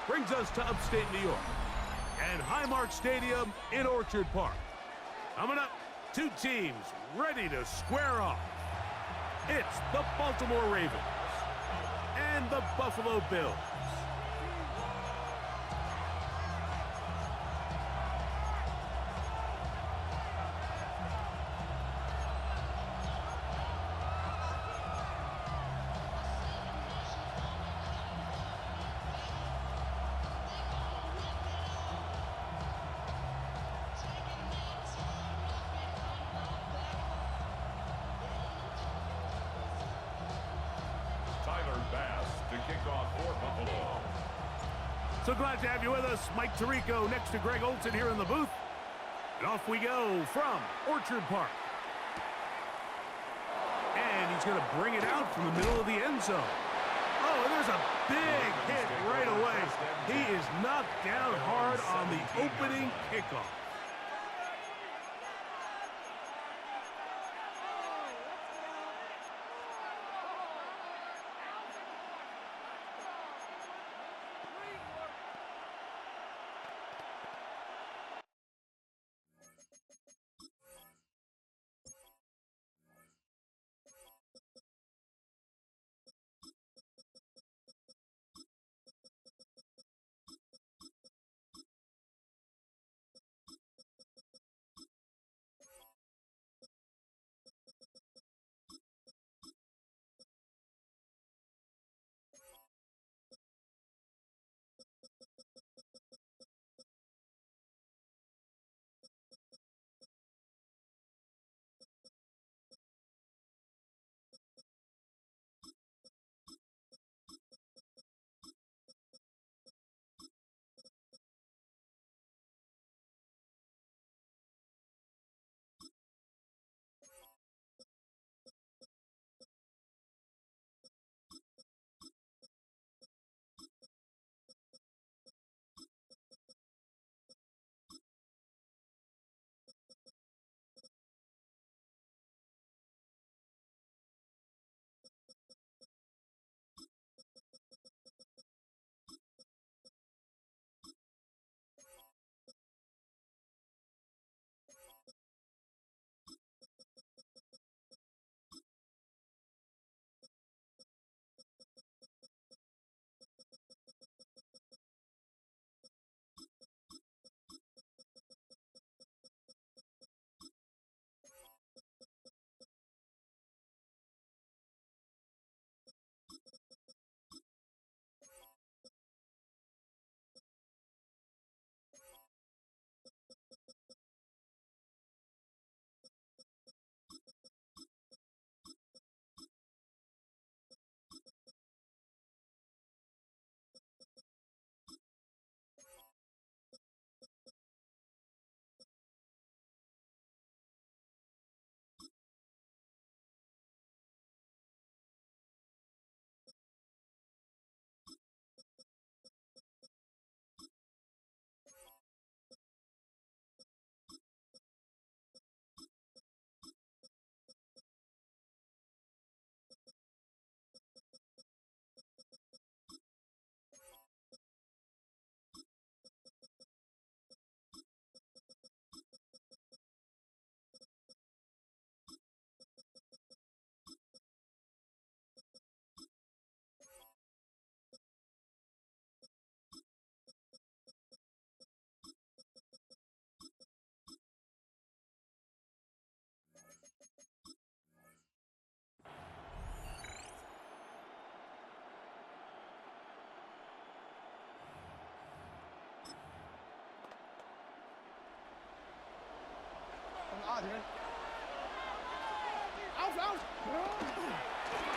brings us to upstate New York and Highmark Stadium in Orchard Park. Coming up, two teams ready to square off. It's the Baltimore Ravens and the Buffalo Bills. So glad to have you with us. Mike Tirico next to Greg Olsen here in the booth. And off we go from Orchard Park. And he's going to bring it out from the middle of the end zone. Oh, and there's a big hit right away. He is knocked down hard on the opening kickoff.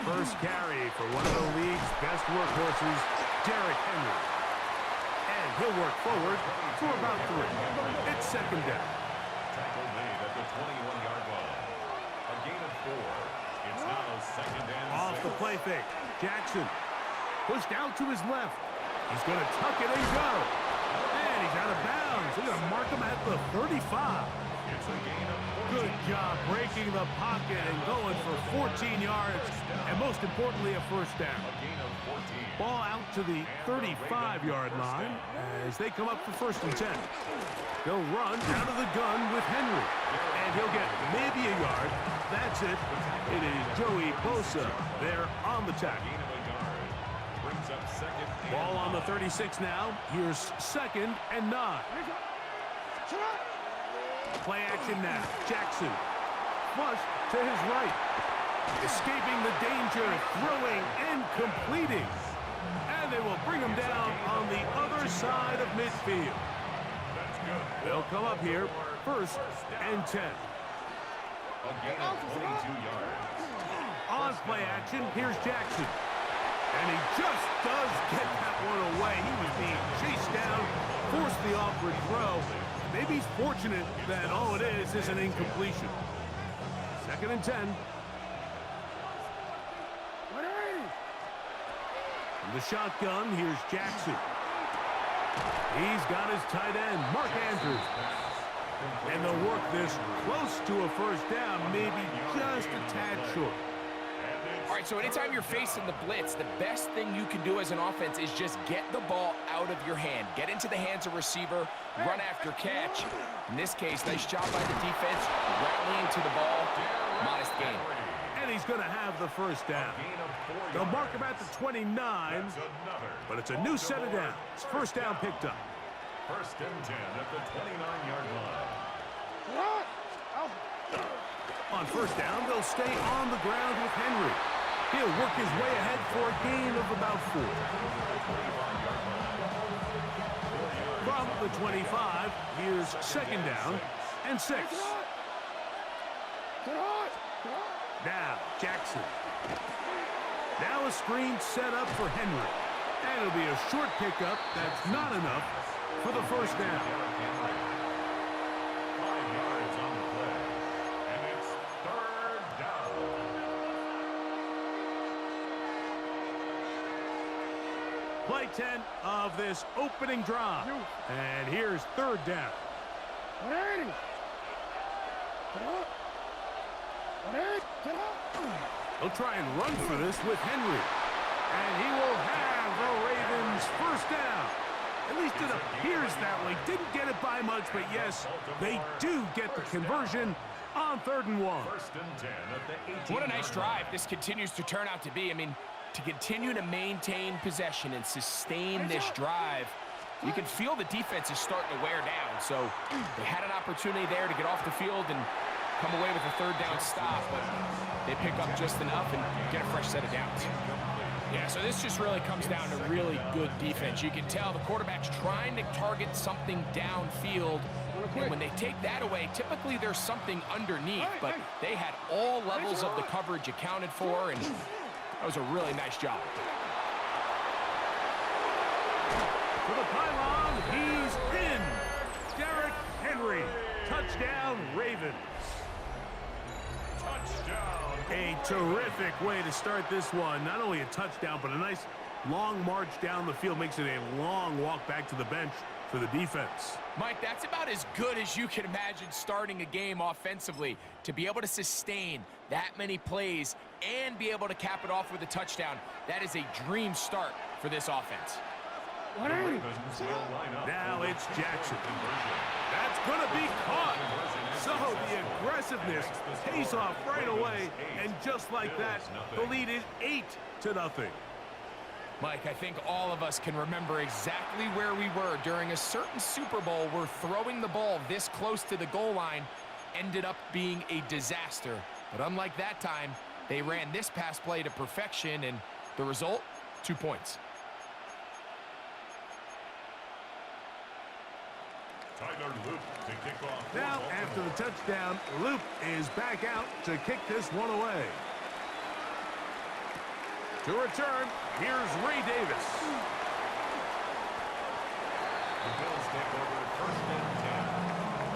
First carry for one of the league's best workhorses, Derrick Henry. And he'll work forward for about 3. It's second down. Tackle made at the 21-yard line. A gain of 4. It's now second and 6. Off the play fake. Jackson pushed out to his left. He's going to tuck it and go. And And he's out of bounds. They're going to mark him at the 35. It's a gain of 14. Good job breaking the pocket and going for 14 yards. And most importantly, a first down. A gain of 14. Ball out to the 35-yard line as they come up for first and 10. They'll run out of the gun with Henry. And he'll get maybe a yard. That's it. It is Joey Bosa there on the tackle. Gain of a yard. Brings up second. Ball on the 36 now. Here's second and 9. Play action now. Jackson. Flush to his right. Escaping the danger, throwing and completing. And they will bring him down on the other side of midfield. That's good. They'll come up here, first and 10. A gain of 22 yards. On play action, here's Jackson. And he just does get that one away. He was being chased down, forced the awkward throw. Maybe he's fortunate that all it is an incompletion. Second and 10. From the shotgun, here's Jackson. He's got his tight end, Mark Andrews. And they'll work this close to a first down, maybe just a tad short. All right, so anytime you're facing the blitz, the best thing you can do as an offense is just get the ball out of your hand. Get into the hands of receiver, run after catch. In this case, nice job by the defense, rallying to the ball. Modest gain. And he's going to have the first down. They'll mark him at the 29, but it's a new set of downs. First down picked up. First and 10 at the 29-yard line. On first down, they'll stay on the ground with Henry. He'll work his way ahead for a gain of about 4. From the 25, here's second down and 6. Now, Jackson. Now a screen set up for Henry. And it'll be a short pickup. That's not enough for the first down. 5 yards on the play. And it's third down. Play 10 of this opening drive. And here's third down. He'll try and run for this with Henry. And he will have the Ravens first down. At least it appears that way. Didn't get it by much, but yes, they do get the conversion on 3rd and 1. First and 10 at the 18. What a nice drive this continues to turn out to be. I mean, to continue to maintain possession and sustain this drive, you can feel the defense is starting to wear down. So they had an opportunity there to get off the field and come away with a third down stop, but they pick up just enough and get a fresh set of downs. Yeah, so this just really comes down to really good defense. You can tell the quarterback's trying to target something downfield, and when they take that away, typically there's something underneath, but they had all levels of the coverage accounted for, and that was a really nice job. For the pylon, he's in. Derrick Henry. Touchdown, Ravens. Touchdown. A terrific way to start this one. Not only a touchdown, but a nice long march down the field. Makes it a long walk back to the bench for the defense. Mike, that's about as good as you can imagine starting a game offensively. To be able to sustain that many plays and be able to cap it off with a touchdown, that is a dream start for this offense. Now it's Jackson. That's going to be caught. So the aggressiveness pays off right away, and just like that, the lead is 8-0. Mike, I think all of us can remember exactly where we were during a certain Super Bowl where throwing the ball this close to the goal line ended up being a disaster. But unlike that time, they ran this pass play to perfection, and the result, 2 points. Tyler Loop to kick off. Now, after the touchdown, Loop is back out to kick this one away. To return, here's Ray Davis. The Bills take over first and 10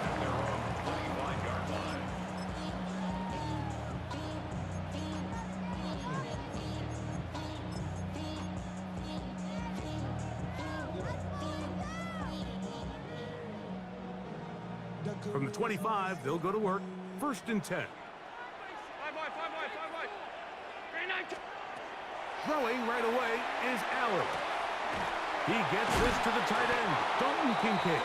at their own 25-yard line. From the 25, they'll go to work. 1st and 10. Throwing right away is Allen. He gets this to the tight end, Dalton Kincaid.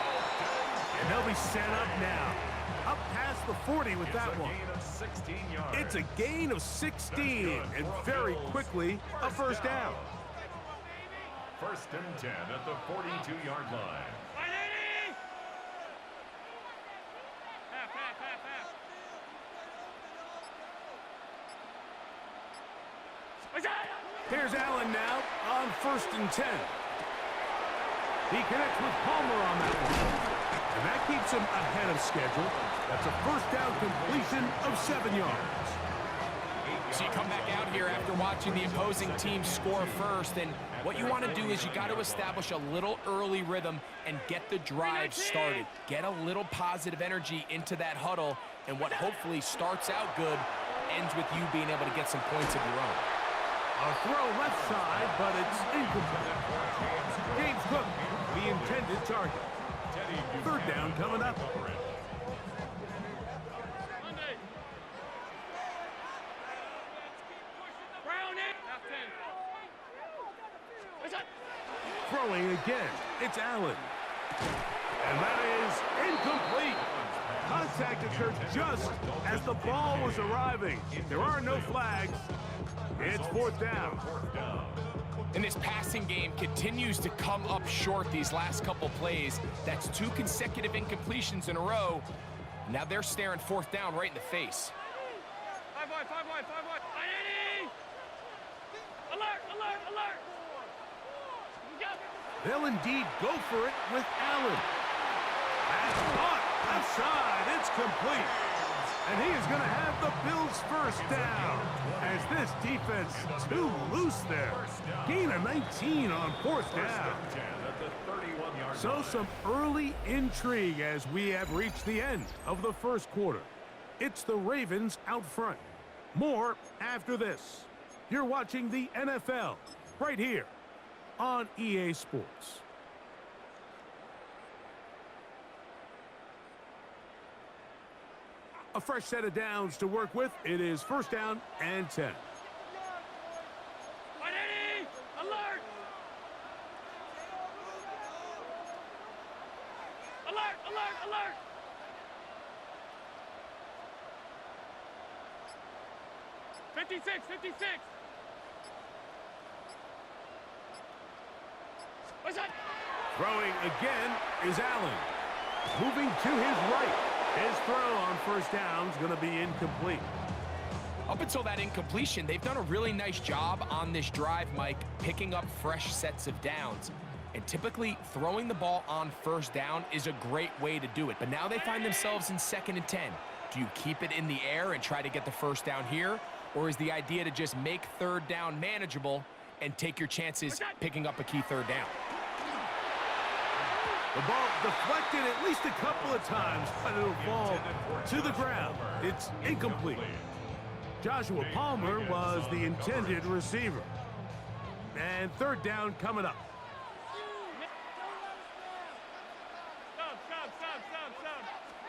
And they'll be set up now. Up past the 40 with that one. It's a gain of 16, and very quickly, a 1st down. 1st and 10 at the 42-yard line. Here's Allen now on 1st and 10. He connects with Palmer on that one. And that keeps him ahead of schedule. That's a 1st down completion of 7 yards. So you come back out here after watching the opposing team score first, and what you want to do is you got to establish a little early rhythm and get the drive started. Get a little positive energy into that huddle, and what hopefully starts out good ends with you being able to get some points of your own. A throw left side, but it's incomplete. James Cook, the intended target. 3rd down coming up. Throwing again, it's Allen. And that is incomplete. Contact occurred just as the ball was arriving. There are no flags. It's 4th down. And this passing game continues to come up short these last couple plays. That's 2 consecutive incompletions in a row. Now they're staring 4th down right in the face. 5 wide. Alert. They'll indeed go for it with Allen. That's caught. Left side. It's complete. And he is going to have the Bills' 1st down. As this defense too loose there. Gain of 19 on 4th down. So some early intrigue as we have reached the end of the 1st quarter. It's the Ravens out front. More after this. You're watching the NFL right here on EA Sports. A fresh set of downs to work with. It is 1st down and 10. Alert! 56. What's that? Throwing again is Allen. Moving to his right. His throw on 1st down is going to be incomplete. Up until that incompletion, they've done a really nice job on this drive, Mike, picking up fresh sets of downs. And typically, throwing the ball on 1st down is a great way to do it. But now they find themselves in 2nd and 10. Do you keep it in the air and try to get the 1st down here? Or is the idea to just make 3rd down manageable and take your chances picking up a key 3rd down? The ball deflected at least a couple of times, but it'll fall to the ground. It's incomplete. Joshua Palmer was the intended receiver. And 3rd down coming up.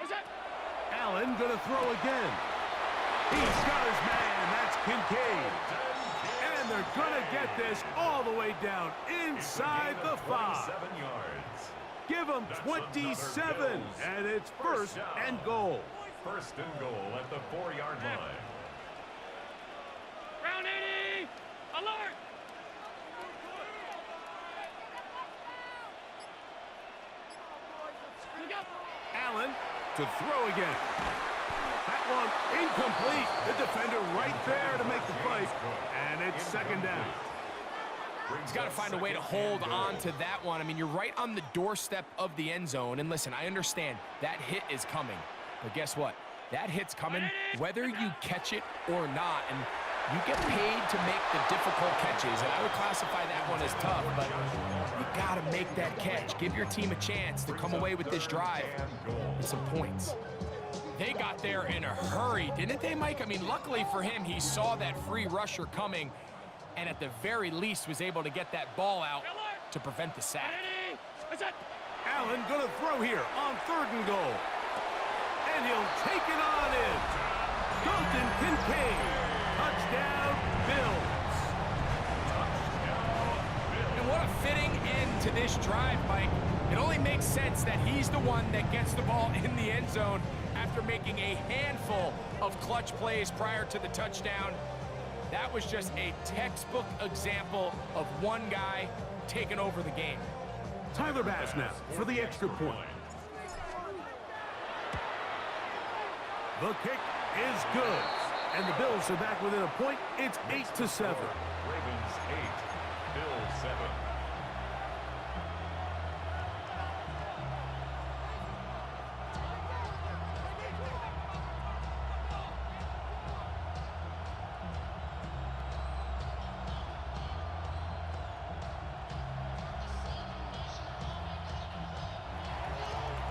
Stop. Allen gonna throw again. He's got his man. That's Kincaid. And they're gonna get this all the way down inside the 5. Give them 27, and it's 1st and goal. 1st and goal at the 4-yard line. Round 80! Alert! Allen to throw again. That one incomplete. The defender right there to make the play, and it's 2nd down. He's got to find a way to hold on to that one. I mean, you're right on the doorstep of the end zone. And listen, I understand that hit is coming. But guess what? That hit's coming whether you catch it or not. And you get paid to make the difficult catches. And I would classify that one as tough, but you got to make that catch. Give your team a chance to come away with this drive with some points. They got there in a hurry, didn't they, Mike? I mean, luckily for him, he saw that free rusher coming and at the very least was able to get that ball out to prevent the sack. Allen gonna throw here on 3rd and goal. And he'll take it on in. Dalton Kincaid. Touchdown, Bills. And what a fitting end to this drive, Mike. It only makes sense that he's the one that gets the ball in the end zone after making a handful of clutch plays prior to the touchdown. That was just a textbook example of one guy taking over the game. Tyler Bass now for the extra point. The kick is good. And the Bills are back within a point. It's 8-7. Ravens 8, Bills 7.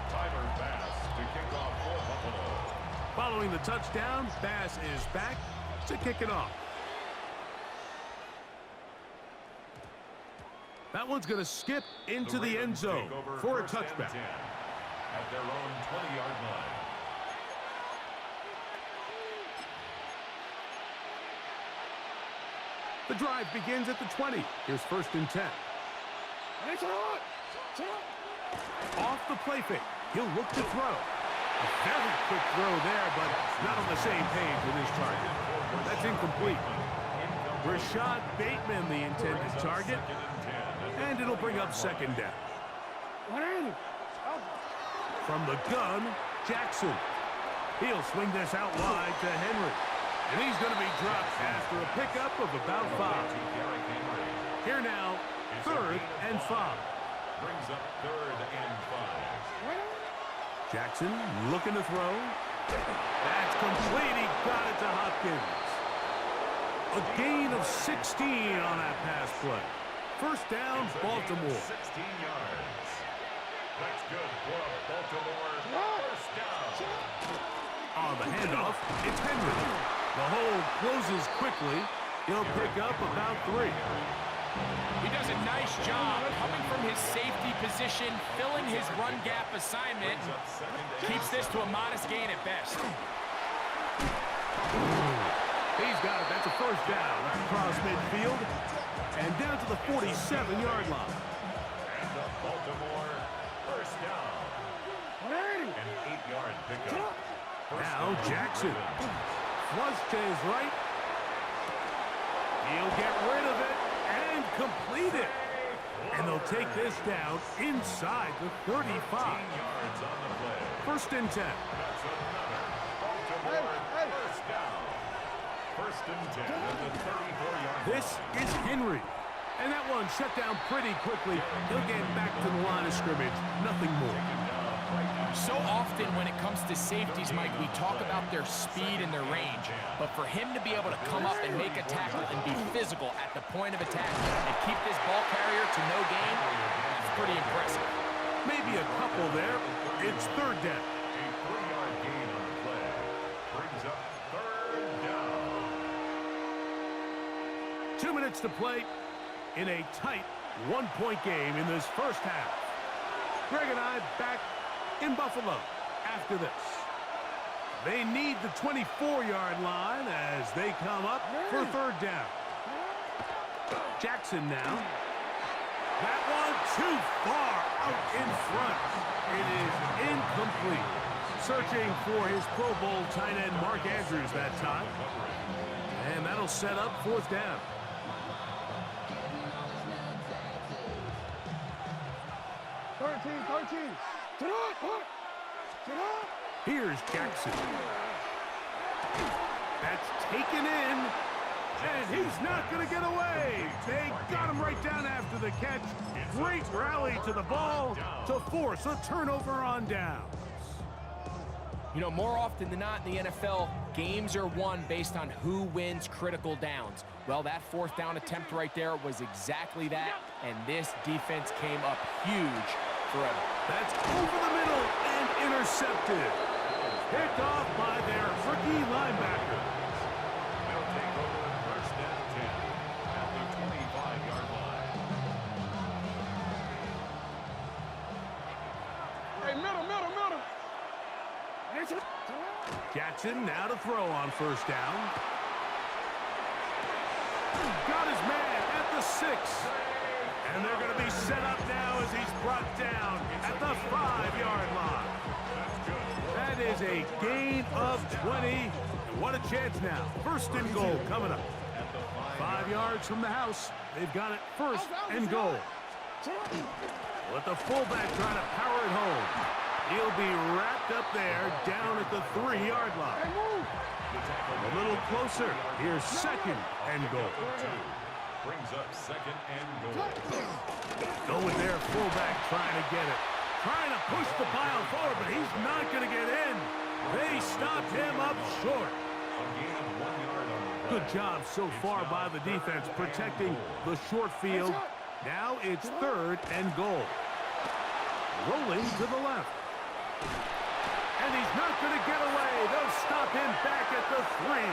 Tyler Bass to kick off for Buffalo. Following the touchdown, Bass is back to kick it off. That one's going to skip into the end zone for a touchback. At their own 20-yard line. The drive begins at the 20. Here's 1st and 10. Off the play fake. He'll look to throw. A very quick throw there, but not on the same page with his target. That's incomplete. Rashad Bateman, the intended target. And it'll bring up 2nd down. From the gun, Jackson. He'll swing this out wide to Henry. And he's going to be dropped after a pickup of about 5. Here now, 3rd and 5. Brings up 3rd and 5. Jackson looking to throw. That's complete. He got it to Hopkins. A gain of 16 on that pass play. 1st down, Baltimore. 16 yards. That's good for Baltimore. 1st down. On the handoff, it's Henry. The hole closes quickly. He'll pick up about 3. He does a nice job coming from his safety position, filling his run gap assignment. Keeps this to a modest gain at best. He's got it. That's a 1st down across midfield and down to the 47-yard line. And the Baltimore 1st down. An 8-yard pickup. Now Jackson. Flush to his right. He'll get rid of it and complete it. And they'll take this down inside the 35. Yards on the play. 1st and 10. That's another Baltimore 1st down. 1st and 10 at the 34-yard line. This is Henry. And that one shut down pretty quickly. He'll get back to the line of scrimmage. Nothing more. So often when it comes to safeties, Mike, we talk about their speed and their range. But for him to be able to come up and make a tackle and be physical at the point of attack and keep this ball carrier to no gain, that's pretty impressive. Maybe a couple there. It's 3rd down. A 3-yard gain on the play. Brings up 3rd down. 2 minutes to play in a tight 1-point game in this 1st half. Greg and I back in Buffalo after this. They need the 24-yard line as they come up for 3rd down. Jackson now. That one too far out in front. It is incomplete. Searching for his Pro Bowl tight end Mark Andrews that time. And that'll set up 4th down. Here's Jackson. That's taken in. And he's not going to get away. They got him right down after the catch. Great rally to the ball to force a turnover on downs. You know, more often than not in the NFL, games are won based on who wins critical downs. Well, that 4th down attempt right there was exactly that, and this defense came up huge for him. That's over the middle and intercepted. Picked off by their rookie linebacker. They'll take over 1st and 10 at the 25-yard line. Hey, middle. Jackson now to throw on first down. Got his man at the 6. And they're going to be set up now as he's brought down at the 5-yard line. That is a gain of 20. And what a chance now. First and goal coming up. 5 yards from the house. They've got it first and goal. Let the fullback try to power it home. He'll be wrapped up there down at the 3-yard line. A little closer. Here's second and goal. Brings up second and goal. Go with their fullback trying to get it. Trying to push the pile forward, but he's not going to get in. They stopped him up short. A gain of 1 yard on the play. Good job so far by the defense protecting the short field. Now it's third and goal. Rolling to the left. And he's not going to get away. They'll stop him back at the 3.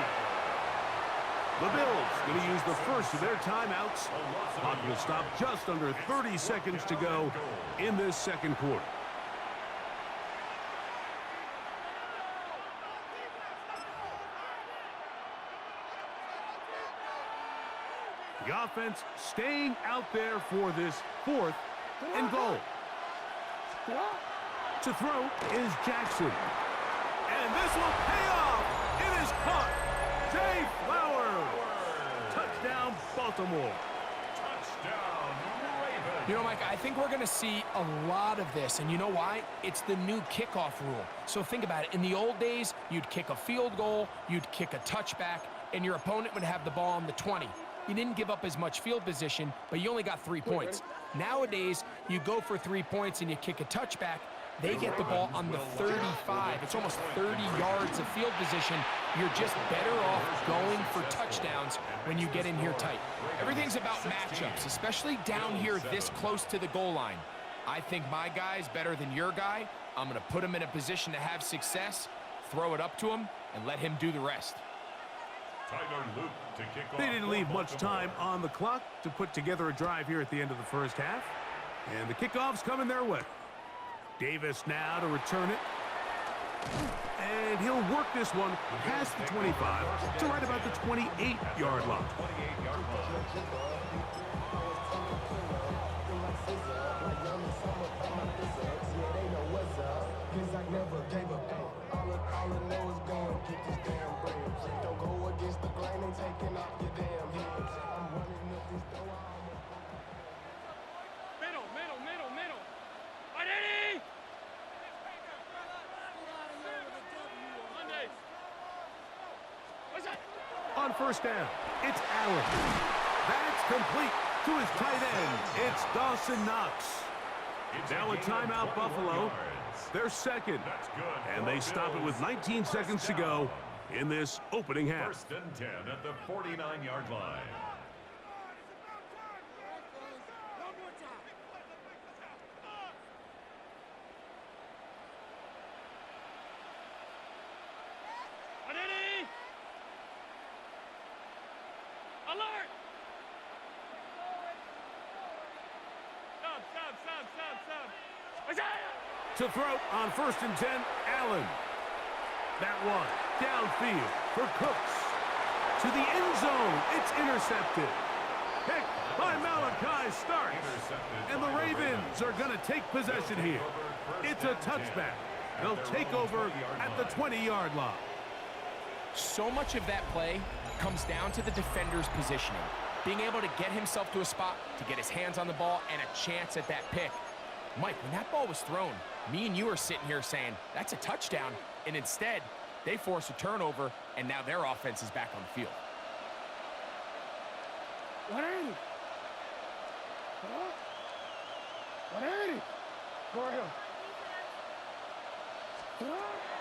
The Bills going to use the first of their timeouts. Clock will stop just under 30 seconds to go in this second quarter. The offense staying out there for this fourth and goal. To throw is Jackson. And this will pay off. It is caught. Zay Flowers. Touchdown, Baltimore. Touchdown, Ravens. You know, Mike, I think we're going to see a lot of this. And you know why? It's the new kickoff rule. So think about it. In the old days, you'd kick a field goal, you'd kick a touchback, and your opponent would have the ball on the 20. You didn't give up as much field position, but you only got 3 points. Nowadays, you go for 3 points and you kick a touchback. They get the ball on the 35. It's almost 30 yards of field position. You're just better off going for touchdowns when you get in here tight. Everything's about matchups, especially down here this close to the goal line. I think my guy's better than your guy. I'm going to put him in a position to have success, throw it up to him, and let him do the rest. Tyler Luke to kick off. They didn't leave much time on the clock to put together a drive here at the end of the first half. And the kickoff's coming their way. Davis now to return it. And he'll work this one past the 25 to right about the 28-yard line. 28-yard line. Middle. Ready? Mondays. What's that? On first down, it's Allen. That's complete to his tight end. It's Dawson Knox. Now a timeout, Buffalo. They're second. And they stop it with 19 seconds to go in this opening half. First and 10 at the 49-yard line. Ready? Alert! Stop. What's that? To throw on first and 10, Allen. That one downfield for Cooks. To the end zone, it's intercepted. Picked by Malachi Starks. And the Ravens are going to take possession here. It's a touchback. They'll take over at the 20-yard line. So much of that play comes down to the defender's positioning. Being able to get himself to a spot, to get his hands on the ball, and a chance at that pick. Mike, when that ball was thrown, me and you are sitting here saying, that's a touchdown. And instead, they force a turnover, and now their offense is back on the field.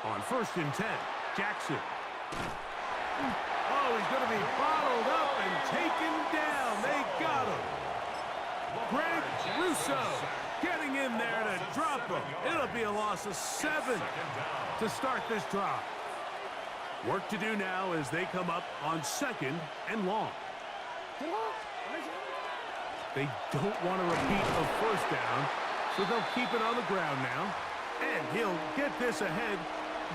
On first and 10, Jackson. Oh, he's going to be bottled up and taken down. They got him. Greg Russo getting in there to drop him. It'll be a loss of 7 to start this drive. Work to do now as they come up on second and long. They don't want to repeat a first down, so they'll keep it on the ground now. And he'll get this ahead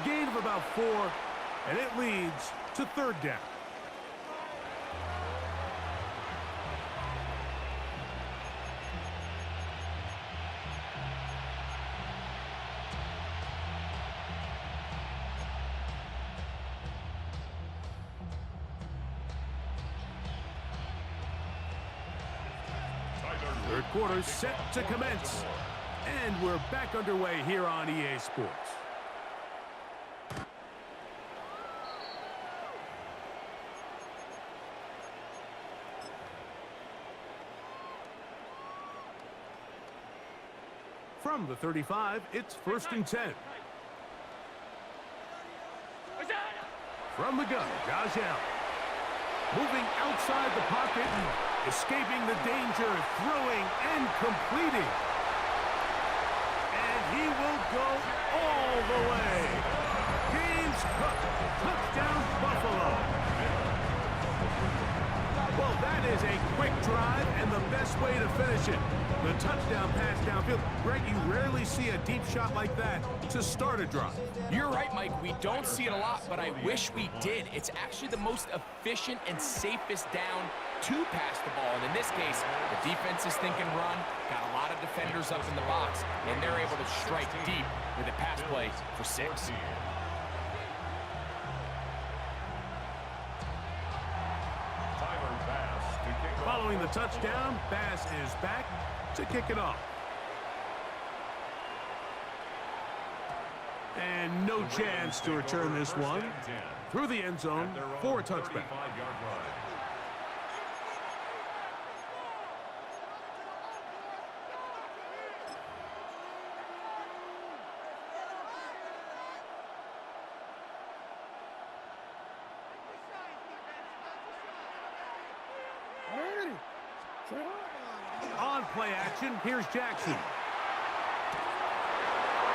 Gain of about 4, and it leads to 3rd down. Third quarter set to commence. And we're back underway here on EA Sports. From the 35, it's 1st and 10. From the gun, Josh Allen. Moving outside the pocket, escaping the danger, throwing and completing. And he will go all the way. James Cook, touchdown Buffalo. Well, that is a quick drive and the best way to finish it. The touchdown pass downfield. Greg, you rarely see a deep shot like that to start a drive. You're right, Mike. We don't see it a lot, but I wish we did. It's actually the most efficient and safest down to pass the ball. And in this case, the defense is thinking run, got a lot of defenders up in the box, and they're able to strike deep with a pass play for 6. Following the touchdown, Bass is back to kick it off. And no chance to return this one through the end zone for a touchback. On play action, here's Jackson.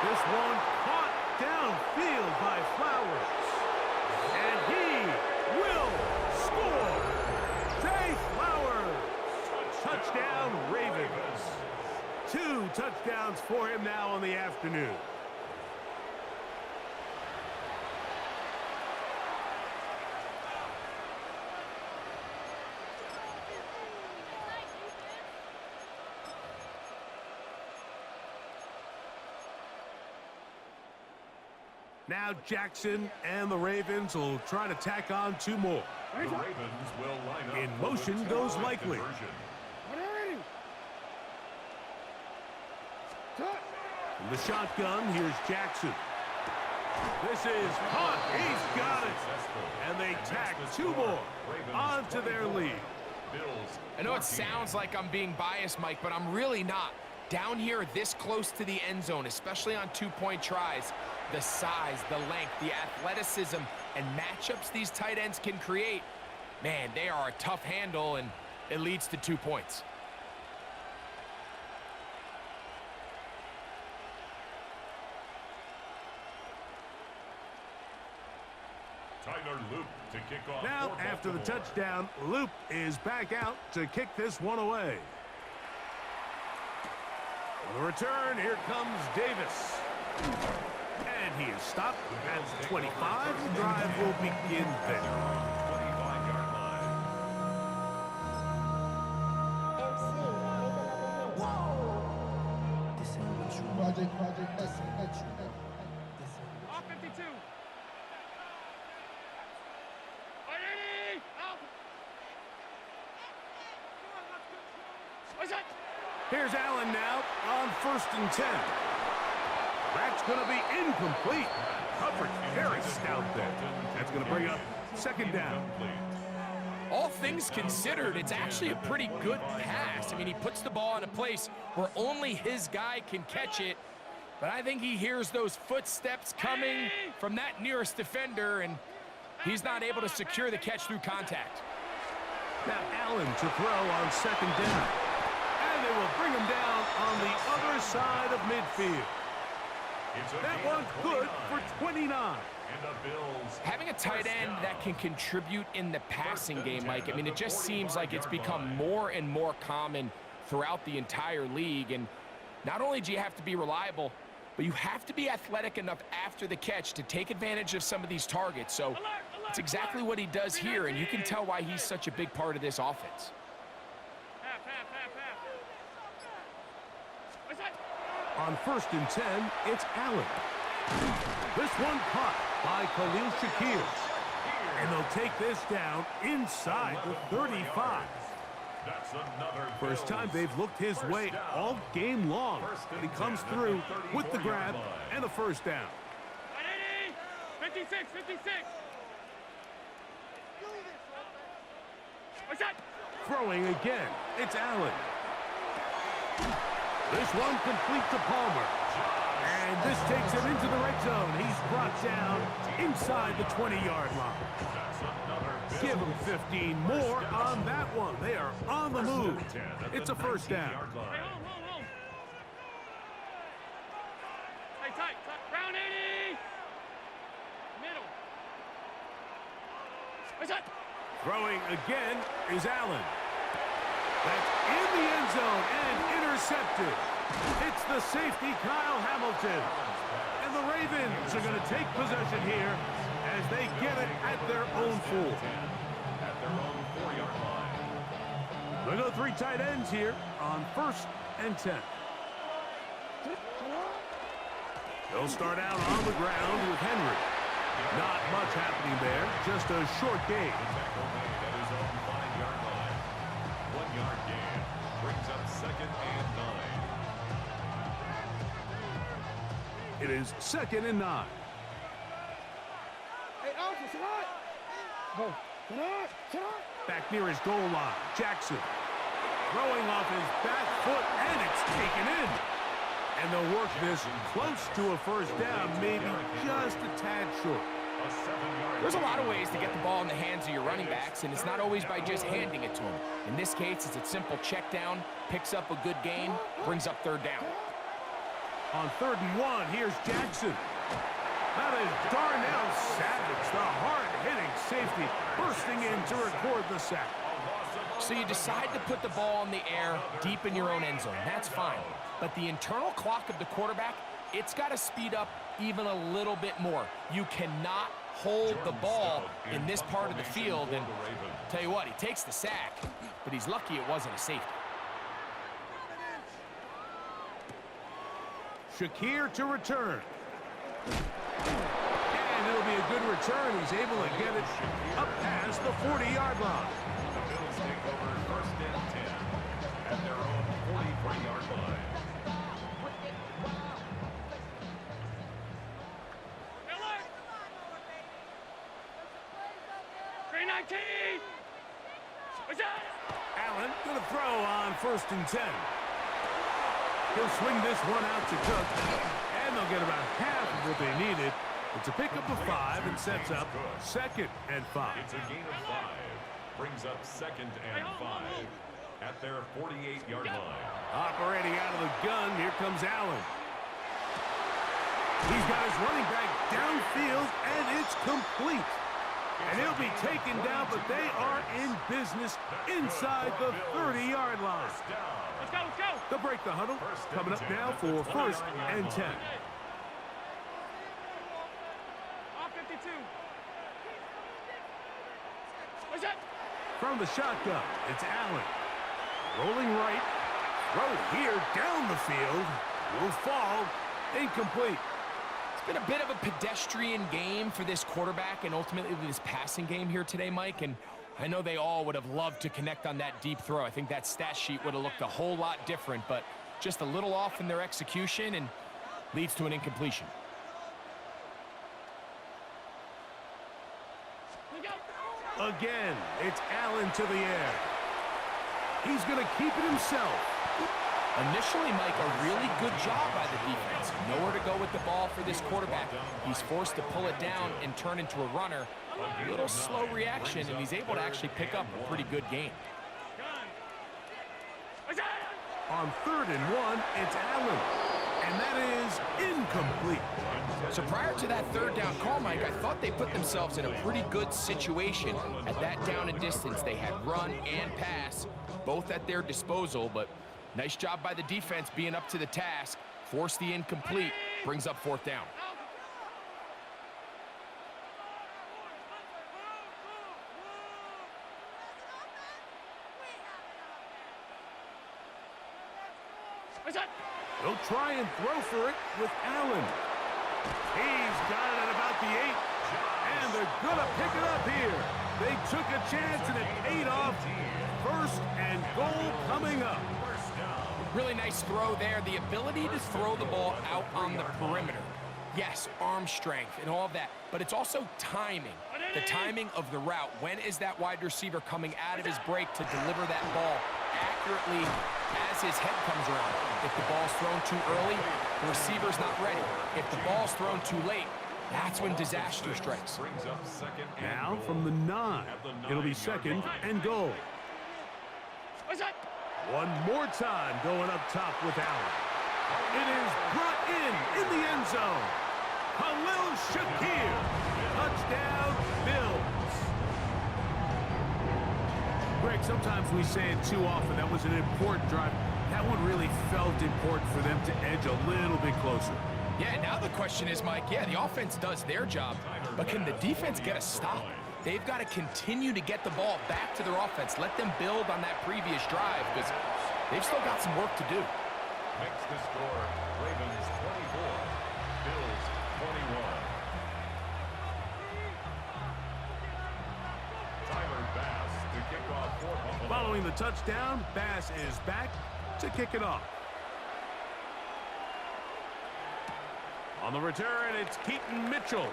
This one caught downfield by Flowers. And he will score. Zay Flowers. Touchdown, Ravens. 2 touchdowns for him now on the afternoon. Now Jackson and the Ravens will try to tack on 2 more. The Ravens will line up. In motion goes Likely. From the shotgun, here's Jackson. This is caught. He's got it. And they tack 2 more onto their lead. I know it sounds like I'm being biased, Mike, but I'm really not. Down here this close to the end zone, especially on 2-point tries, the size, the length, the athleticism, and matchups these tight ends can create, man, they are a tough handle, and it leads to 2 points. Tyler Loop to kick off. Now, after the touchdown, Loop is back out to kick this one away. On the return, here comes Davis. And he is stopped at the 25. The drive will begin there. 25-yard line. Off 52. Ready? Out. What's that? Here's Allen now on 1st and 10. That's going to be incomplete. Coverage very stout there. That's going to bring up 2nd down. All things considered, it's actually a pretty good pass. I mean, he puts the ball in a place where only his guy can catch it. But I think he hears those footsteps coming from that nearest defender, and he's not able to secure the catch through contact. Now Allen to throw on 2nd down. And they will bring him down on the other side of midfield. That one's good for 29. Having a tight end that can contribute in the passing game, Mike, I mean, it just seems like it's become more and more common throughout the entire league. And not only do you have to be reliable, but you have to be athletic enough after the catch to take advantage of some of these targets. So it's exactly what he does here, and you can tell why he's such a big part of this offense. Half. Onside. On 1st and 10, it's Allen. This one caught by Khalil Shakir. And they'll take this down inside the 35. That's another First Bills time they've looked his first way down. all game long. And he comes through with the grab and a first down. 56. Onside. Throwing again, it's Allen. This one complete to Palmer. And this takes him into the red zone. He's brought down inside the 20-yard line. That's another Bills Give him 15 more on that one. They are on the move. first and 10 at It's the a first down. 19-yard line. Hey, home. Hey, tight. Round 80. Middle. Onside. Throwing again is Allen. That's in the end zone and intercepted. It's the safety, Kyle Hamilton. And the Ravens are going to take possession here as they get it at their own 4. At their own 4-yard line. They go 3 tight ends here on 1st and 10. They'll start out on the ground with Henry. Not much happening there, just a short gain. Tackle made at his own 5-yard line. 1-yard gain brings up 2nd and 9. It is 2nd and 9. Hey, Alpha, sit on. Back near his goal line, Jackson. Throwing off his back foot, and it's taken in. And they'll work this close to a first down, maybe just a tad short. A 7-yard There's a lot of ways to get the ball in the hands of your running backs, and it's not always by just handing it to them. In this case, it's a simple check down, picks up a good gain, brings up 3rd down. On 3rd and 1, here's Jackson. That is Darnell Savage, the hard-hitting safety, bursting in to record the sack. So you decide to put the ball in the air deep in your own end zone. That's fine. But the internal clock of the quarterback, it's got to speed up even a little bit more. You cannot hold the ball in this part of the field. And tell you what, he takes the sack, but he's lucky it wasn't a safety. Shakir to return. And it'll be a good return. He's able to get it up past the 40-yard line. The Bills take over 1st and 10 at their own 43-yard line. Miller. 319. Onside. Allen going to throw on 1st and 10. He'll swing this one out to Cook, and they'll get about half of what they needed. It's a pickup of 5 and sets up 2nd and 5. It's a gain of 5. Brings up 2nd and 5 at their 48-yard line. Operating out of the gun, here comes Allen. He's got his running back downfield, and it's complete. And he'll be taken down, but they are in business inside the 30-yard line. Let's go. They'll break the huddle. Coming up now for 1st and 10. Off 52. Onside. From the shotgun, it's Allen. Rolling right. Throw here down the field. Will fall. Incomplete. It's been a bit of a pedestrian game for this quarterback and ultimately this passing game here today, Mike. And I know they all would have loved to connect on that deep throw. I think that stat sheet would have looked a whole lot different, but just a little off in their execution and leads to an incompletion. Again, it's Allen to the air. He's going to keep it himself. Initially, Mike, a really good job by the defense. Nowhere to go with the ball for this quarterback. He's forced to pull it down and turn into a runner. A little slow reaction, and he's able to actually pick up a pretty good game. On 3rd and 1, it's Allen. And that is incomplete. So prior to that 3rd down call, Mike, I thought they put themselves in a pretty good situation. At that down and distance, they had run and pass, both at their disposal, but nice job by the defense being up to the task, forced the incomplete, Brings up fourth down. He'll try and throw for it with Allen. He's got it at about the 8. And they're going to pick it up here. They took a chance and it paid off. First and goal coming up. Really nice throw there. The ability to throw the ball out on the perimeter. Yes, arm strength and all of that, but it's also timing. The timing of the route. When is that wide receiver coming out of his break to deliver that ball accurately as his head comes around? If the ball's thrown too early, the receiver's not ready. If the ball's thrown too late, that's when disaster strikes. Now from the 9, it'll be second and goal. One more time going up top with Allen. It is brought in the end zone. Khalil Shakir. Touchdown, Bills. Greg, sometimes we say it too often. That was an important drive. That one really felt important for them to edge a little bit closer. Yeah, now the question is, Mike, yeah, the offense does their job, but can the defense get a stop? They've got to continue to get the ball back to their offense. Let them build on that previous drive because they've still got some work to do. Makes the score Ravens 24, Bills 21. Tyler Bass to kick off for Buffalo. Following the touchdown, Bass is back to kick it off. On the return, it's Keaton Mitchell.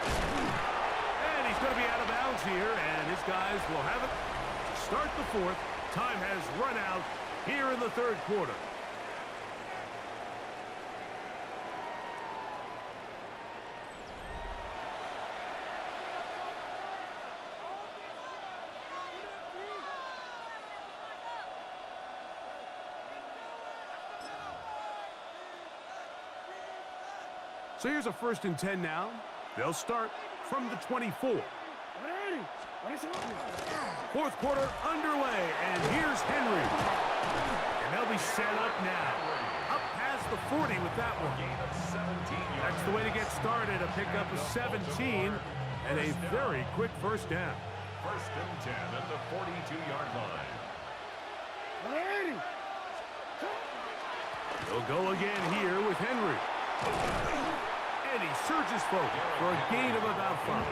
And he's going to be out of bounds here, and his guys will have it to start the fourth. Time has run out here in the third quarter. So here's a 1st and 10 now. They'll start from the 24. Fourth quarter underway, and here's Henry. And they'll be set up now. Up past the 40 with that one. That's the way to get started, a pickup of 17 and a very quick first down. 1st and 10 at the 42-yard line. They'll go again here with Henry. And he surges forward for a gain of about 5.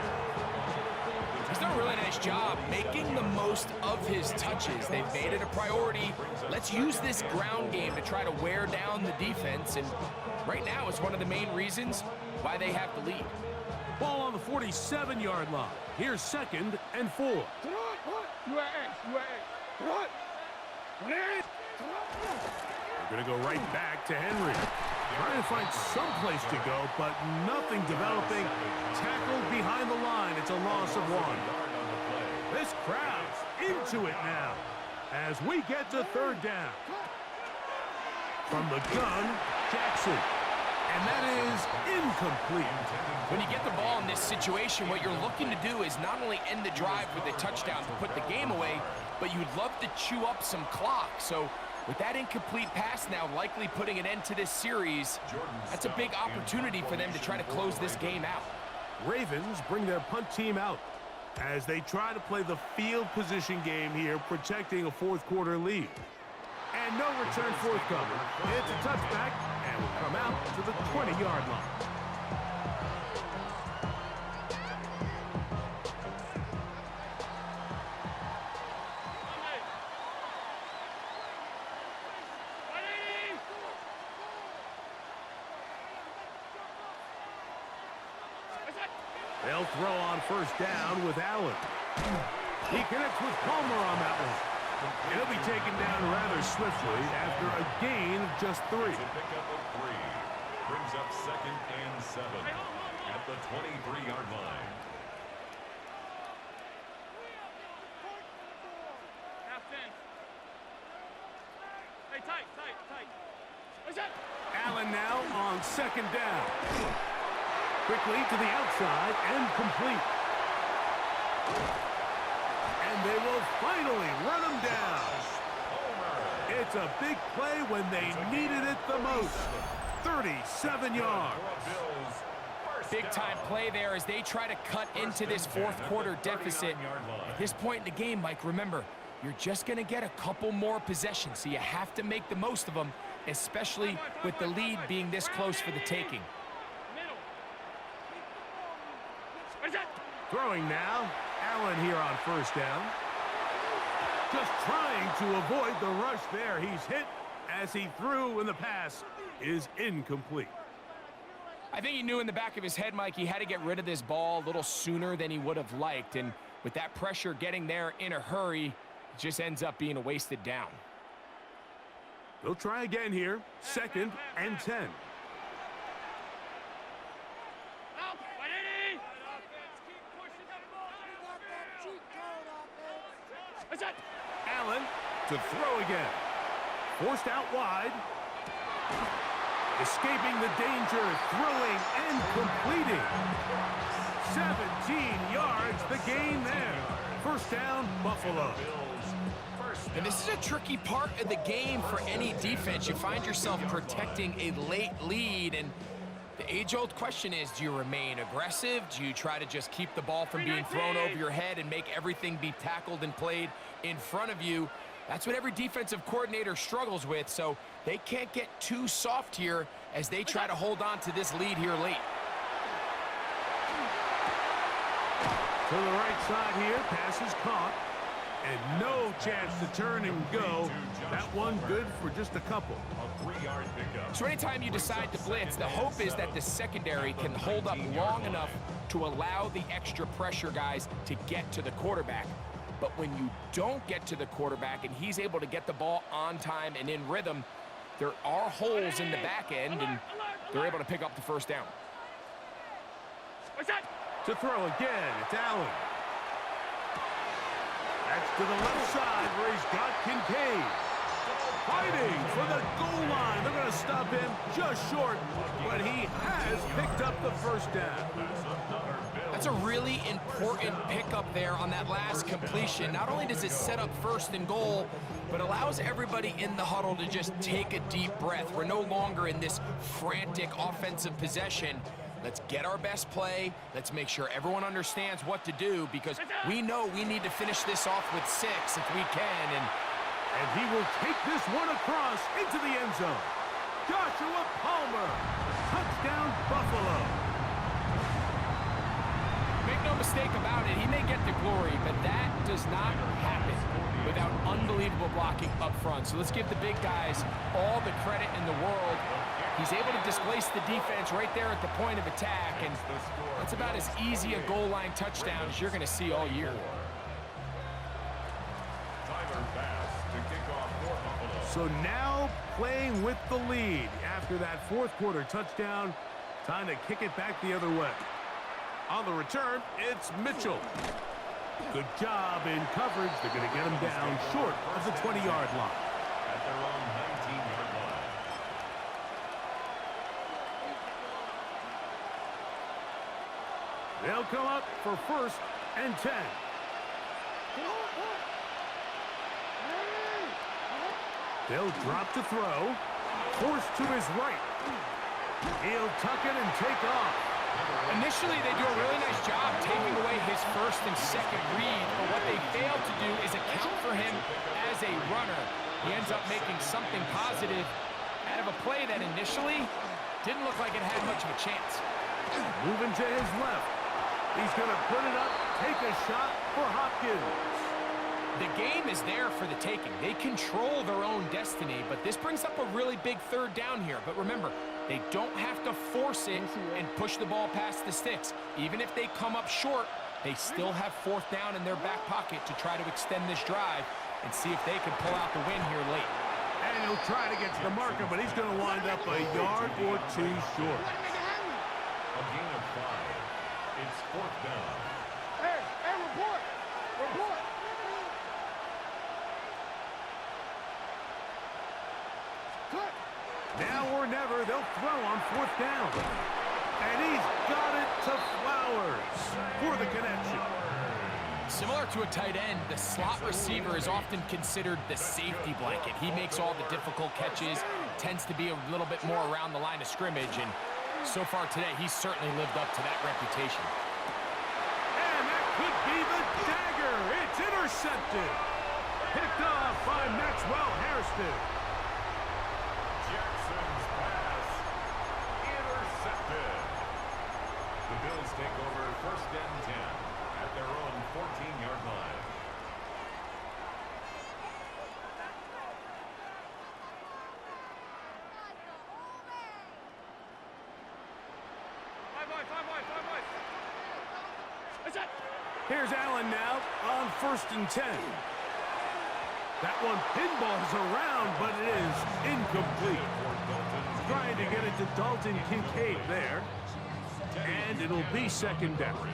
He's done a really nice job making the most of his touches. They've made it a priority. Let's use this ground game to try to wear down the defense. And right now, it's one of the main reasons why they have the lead. Ball on the 47-yard line. Here's 2nd and 4. They're going to go right back to Henry. Trying to find some place to go, but nothing developing. Tackled behind the line. It's a loss of 1. This crowd's into it now as we get to 3rd down. From the gun, Jackson. And that is incomplete. When you get the ball in this situation, what you're looking to do is not only end the drive with a touchdown to put the game away, but you'd love to chew up some clock. So with that incomplete pass now likely putting an end to this series, that's a big opportunity for them to try to close this game out. Ravens bring their punt team out as they try to play the field position game here, protecting a fourth quarter lead. And no return forthcoming. It's a touchback and will come out to the 20-yard line. They'll throw on 1st down with Allen. He connects with Palmer on that one. And he'll be taken down rather swiftly after a gain of just 3. It's a pickup of 3. Brings up 2nd and 7 at the 23-yard line. Hey, tight. Allen now on 2nd down. Quickly to the outside and complete. And they will finally run him down. It's a big play when they needed it the most. 37 yards. Big-time play there as they try to cut into this fourth-quarter deficit. At this point in the game, Mike, remember, you're just going to get a couple more possessions, so you have to make the most of them, especially with the lead being this close for the taking. Throwing now, Allen here on first down. Just trying to avoid the rush there. He's hit as he threw, and the pass is incomplete. I think he knew in the back of his head, Mike, he had to get rid of this ball a little sooner than he would have liked. And with that pressure getting there in a hurry, it just ends up being a wasted down. They'll try again here. 2nd and 10. Allen to throw again. Forced out wide. Escaping the danger, throwing and completing. 17 yards, the gain there. First down, Buffalo. And this is a tricky part of the game for any defense. You find yourself protecting a late lead, and the age-old question is, do you remain aggressive? Do you try to just keep the ball from being thrown over your head and make everything be tackled and played in front of you? That's what every defensive coordinator struggles with, so they can't get too soft here as they try to hold on to this lead here late. To the right side here, pass is caught, and no chance to turn and go. That one good for just a couple. A 3-yard pickup. So anytime you decide to blitz, the hope is that the secondary can hold up long enough to allow the extra pressure guys to get to the quarterback. But when you don't get to the quarterback and he's able to get the ball on time and in rhythm, there are holes in the back end, and they're able to pick up the first down. To throw again, it's Allen. That's to the left side where he's got Kincaid. Fighting for the goal line. They're going to stop him just short, but he has picked up the first down. That's a really important pickup there on that last completion. Not only does it set up 1st and goal, but allows everybody in the huddle to just take a deep breath. We're no longer in this frantic offensive possession. Let's get our best play. Let's make sure everyone understands what to do, because we know we need to finish this off with 6 if we can. And he will take this one across into the end zone. Joshua Palmer. Touchdown, Buffalo. Make no mistake about it, he may get the glory, but that does not happen without unbelievable blocking up front. So let's give the big guys all the credit in the world. He's able to displace the defense right there at the point of attack, and that's about as easy a goal line touchdown as you're going to see all year. So now playing with the lead after that 4th quarter touchdown. Time to kick it back the other way. On the return, it's Mitchell. Good job in coverage. They're going to get him down short of the 20-yard line. At their own 19-yard line. They'll come up for 1st and 10. They'll drop to throw. Forced to his right. He'll tuck it and take off. Initially, they do a really nice job taking away his 1st and 2nd read, but what they fail to do is account for him as a runner. He ends up making something positive out of a play that initially didn't look like it had much of a chance. Moving to his left. He's going to put it up, take a shot for Hopkins. The game is there for the taking. They control their own destiny, but this brings up a really big 3rd down here. But remember, they don't have to force it and push the ball past the sticks. Even if they come up short, they still have 4th down in their back pocket to try to extend this drive and see if they can pull out the win here late. And he'll try to get to the marker, but he's going to wind up a yard or 2 short. A gain of 5. It's 4th down. Hey, report! Report! Now or never, they'll throw on 4th down. And he's got it to Flowers for the connection. Similar to a tight end, the slot receiver is often considered the safety blanket. He makes all the difficult catches, tends to be a little bit more around the line of scrimmage, and so far today, he's certainly lived up to that reputation. And that could be the dagger. It's intercepted. Picked off by Maxwell Hairston. Jackson's pass intercepted. The Bills take over 1st and 10 at their own 14-yard line. Here's Allen now on 1st and 10. That one pinballs around, but it is incomplete. Trying to get it to Dalton Kincaid there. And it'll be 2nd down.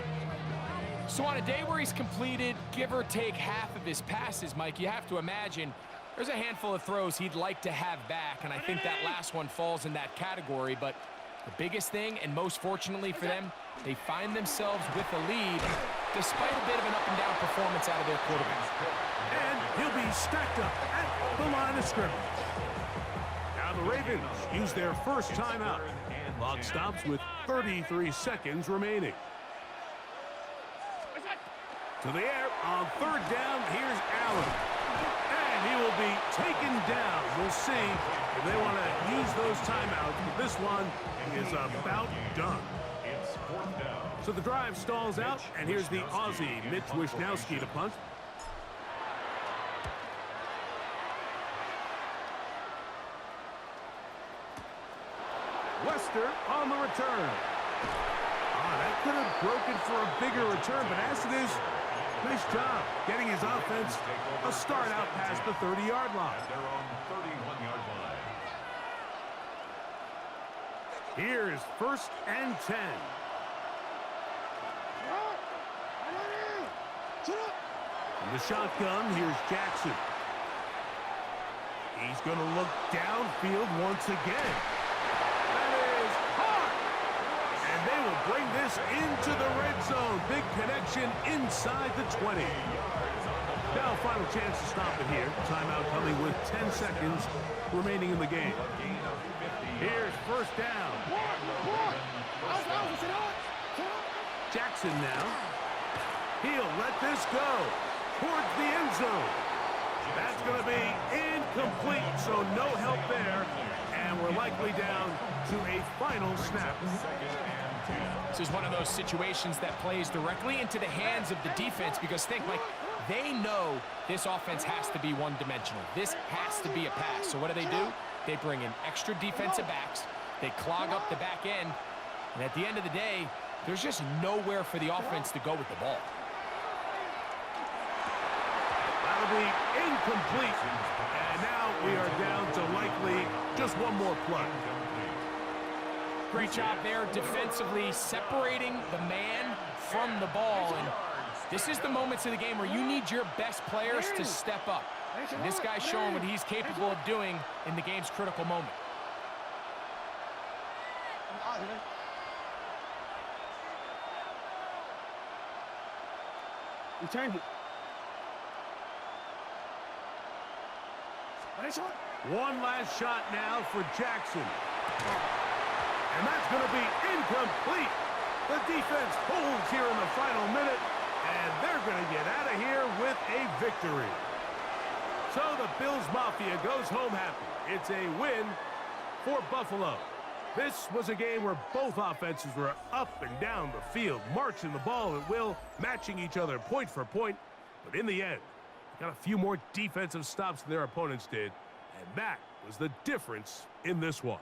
So on a day where he's completed, give or take half of his passes, Mike, you have to imagine there's a handful of throws he'd like to have back, and I think that last one falls in that category. But the biggest thing, and most fortunately for them, they find themselves with a lead despite a bit of an up-and-down performance out of their quarterback. And he'll be stacked up at the line of scrimmage. Now the Ravens use their first timeout. Clock stops with 33 seconds remaining. To the air on 3rd down. Here's Allen. And he will be taken down. We'll see if they want to use those timeouts. But this one is about done. It's 4th down. So the drive stalls out, and here's the Aussie, Mitch Wishnowsky, to punt. Wester on the return. That could have broken for a bigger return, but as it is, nice job getting his offense a start out past the 30-yard line. At their own 31-yard line. Here's 1st and 10. From the shotgun, here's Jackson. He's going to look downfield once again. That is hard. And they will bring this into the red zone. Big connection inside the 20. Now, final chance to stop it here. Timeout coming with 10 seconds remaining in the game. Here's 1st down. Jackson now. He'll let this go towards the end zone. That's going to be incomplete, so no help there. And we're likely down to a final snap. This is one of those situations that plays directly into the hands of the defense, because think, Mike, they know this offense has to be one-dimensional. This has to be a pass. So what do? They bring in extra defensive backs. They clog up the back end. And at the end of the day, there's just nowhere for the offense to go with the ball. That'll be incomplete. And now we are down to likely just one more play. Great job there defensively, separating the man from the ball. And this is the moments of the game where you need your best players to step up. And this guy's showing what he's capable of doing in the game's critical moment. Return it. One last shot now for Jackson. And that's going to be incomplete. The defense holds here in the final minute, and they're going to get out of here with a victory. So the Bills Mafia goes home happy. It's a win for Buffalo. This was a game where both offenses were up and down the field, marching the ball at will, matching each other point for point. But in the end, got a few more defensive stops than their opponents did, and that was the difference in this one.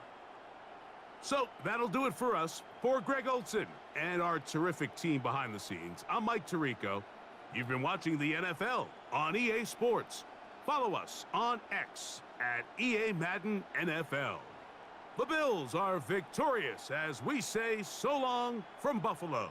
So that'll do it for us. For Greg Olson and our terrific team behind the scenes, I'm Mike Tirico. You've been watching the NFL on EA Sports. Follow us on X at EA Madden NFL. The Bills are victorious as we say so long from Buffalo.